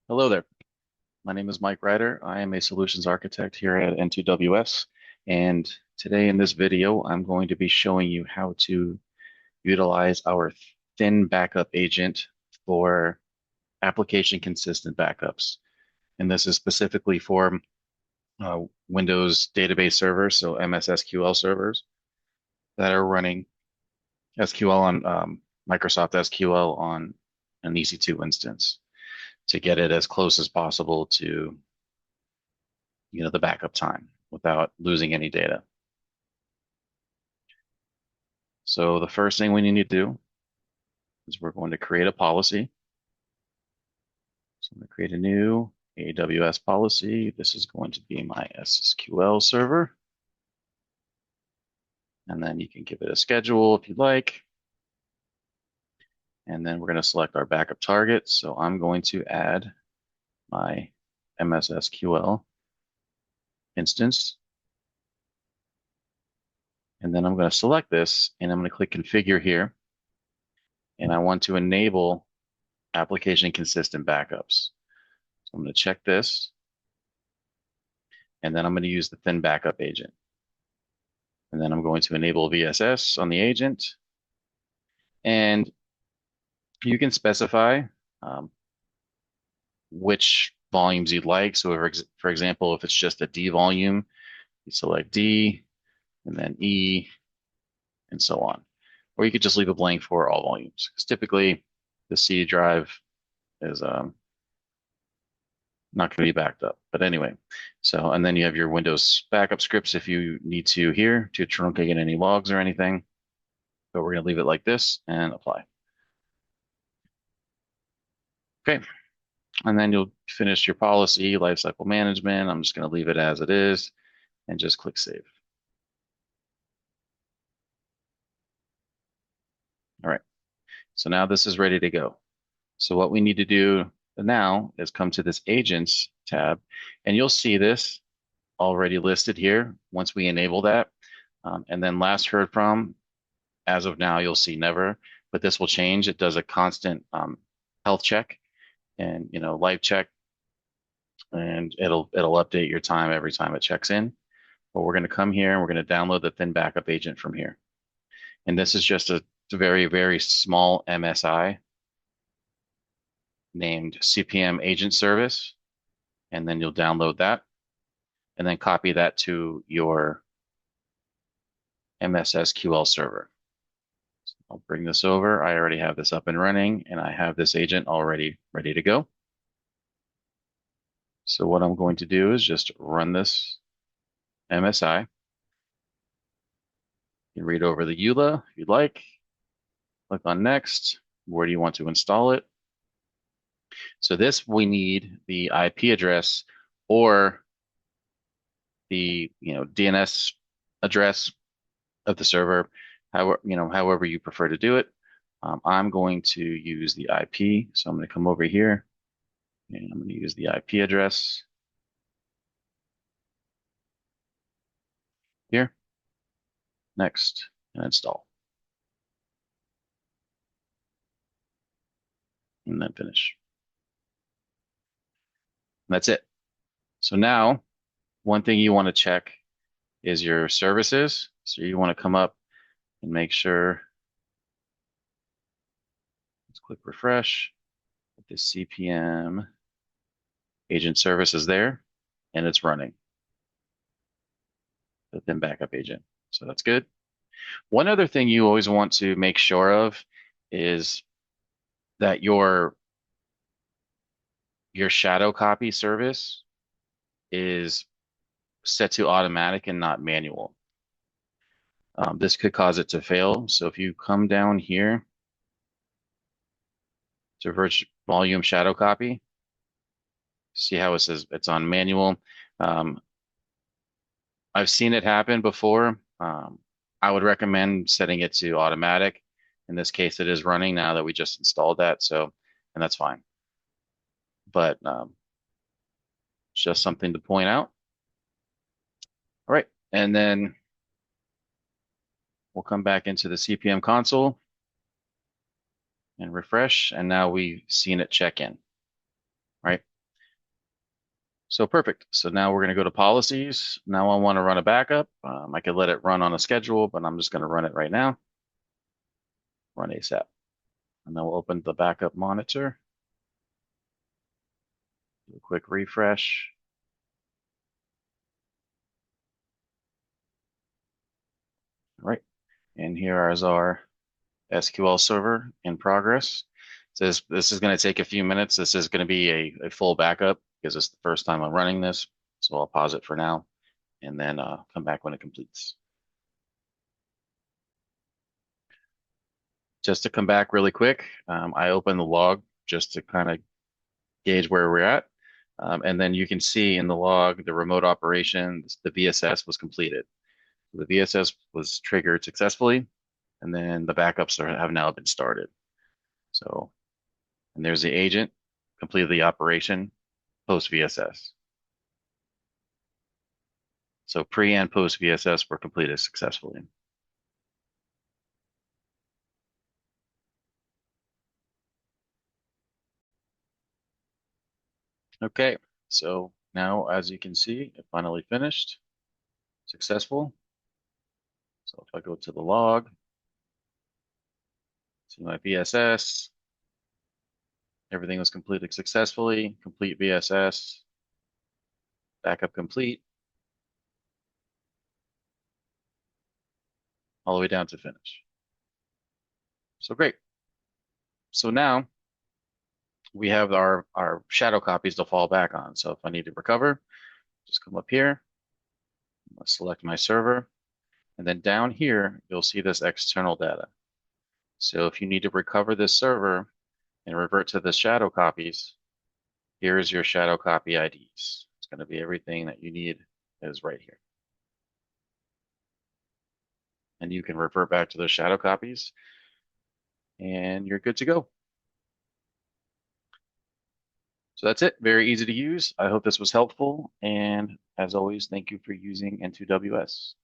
Hello there. My name is Mike Ryder. I am a solutions architect here at N2WS. And today in this video, I'm going to be showing you how to utilize our thin backup agent for application consistent backups. And this is specifically for Windows database servers, so MS SQL servers that are running SQL on Microsoft SQL on an EC2 instance to get it as close as possible to the backup time without losing any data. So the first thing we need to do is we're going to create a policy. So I'm going to create a new AWS policy. This is going to be my SQL server. And then you can give it a schedule if you'd like. And then we're going to select our backup target. So I'm going to add my MS SQL instance. And then I'm going to select this and I'm going to click configure here. And I want to enable application consistent backups. So I'm going to check this. And then I'm going to use the thin backup agent. And then I'm going to enable VSS on the agent. And you can specify which volumes you'd like. So for example, if it's just a D volume, you select D and then E and so on. Or you could just leave it blank for all volumes. Because typically the C drive is not going to be backed up. But anyway, so, and then you have your Windows backup scripts if you need to here to truncate any logs or anything. But we're going to leave it like this and apply. Okay. And then you'll finish your policy, lifecycle management. I'm just going to leave it as it is and just click save. All right. So now this is ready to go. So what we need to do now is come to this agents tab, and you'll see this already listed here once we enable that. And then last heard from, as of now, you'll see never, but this will change. It does a constant health check and life check, and it'll update your time every time it checks in. But we're going to come here and we're going to download the thin backup agent from here. And this is just a very, very small MSI named CPM agent service. And then you'll download that and then copy that to your MS SQL server. So I'll bring this over. I already have this up and running and I have this agent already ready to go. So what I'm going to do is just run this MSI. You can read over the EULA if you'd like. Click on next. Where do you want to install it? So this, we need the IP address or the DNS address of the server, however you prefer to do it. I'm going to use the IP, so I'm going to come over here and I'm going to use the IP address here. Next, and install, and then finish. And that's it. So now, one thing you want to check is your services. So you want to come up and make sure. Let's click refresh. The CPM agent service is there, and it's running. The thin backup agent. So that's good. One other thing you always want to make sure of is that your shadow copy service is set to automatic and not manual. This could cause it to fail. So if you come down here to virtual volume shadow copy, see how it says it's on manual. I've seen it happen before. I would recommend setting it to automatic. In this case, it is running now that we just installed that, so, and that's fine. But just something to point out. All right, and then we'll come back into the CPM console and refresh, and now we've seen it check in, right? So perfect. So now we're going to go to policies. Now I want to run a backup. I could let it run on a schedule, but I'm just going to run it right now. Run ASAP. And then we'll open the backup monitor. Do a quick refresh. All right. And here is our SQL Server in progress. So this is going to take a few minutes. This is going to be a full backup because it's the first time I'm running this. So I'll pause it for now and then come back when it completes. Just to come back really quick, I opened the log just to kind of gauge where we're at. And then you can see in the log, the remote operation, the VSS was completed. The VSS was triggered successfully, and then the backups have now been started. So, and there's the agent, completed the operation post VSS. So pre and post VSS were completed successfully. Okay, so now as you can see, it finally finished, successful. So if I go to the log, see my VSS, everything was completed successfully, complete VSS, backup complete, all the way down to finish. So great. So now we have our shadow copies to fall back on. So if I need to recover, just come up here, select my server, and then down here, you'll see this external data. So if you need to recover this server and revert to the shadow copies, here is your shadow copy IDs. It's going to be everything that you need is right here. And you can revert back to those shadow copies and you're good to go. So that's it. Very easy to use. I hope this was helpful. And as always, thank you for using N2WS.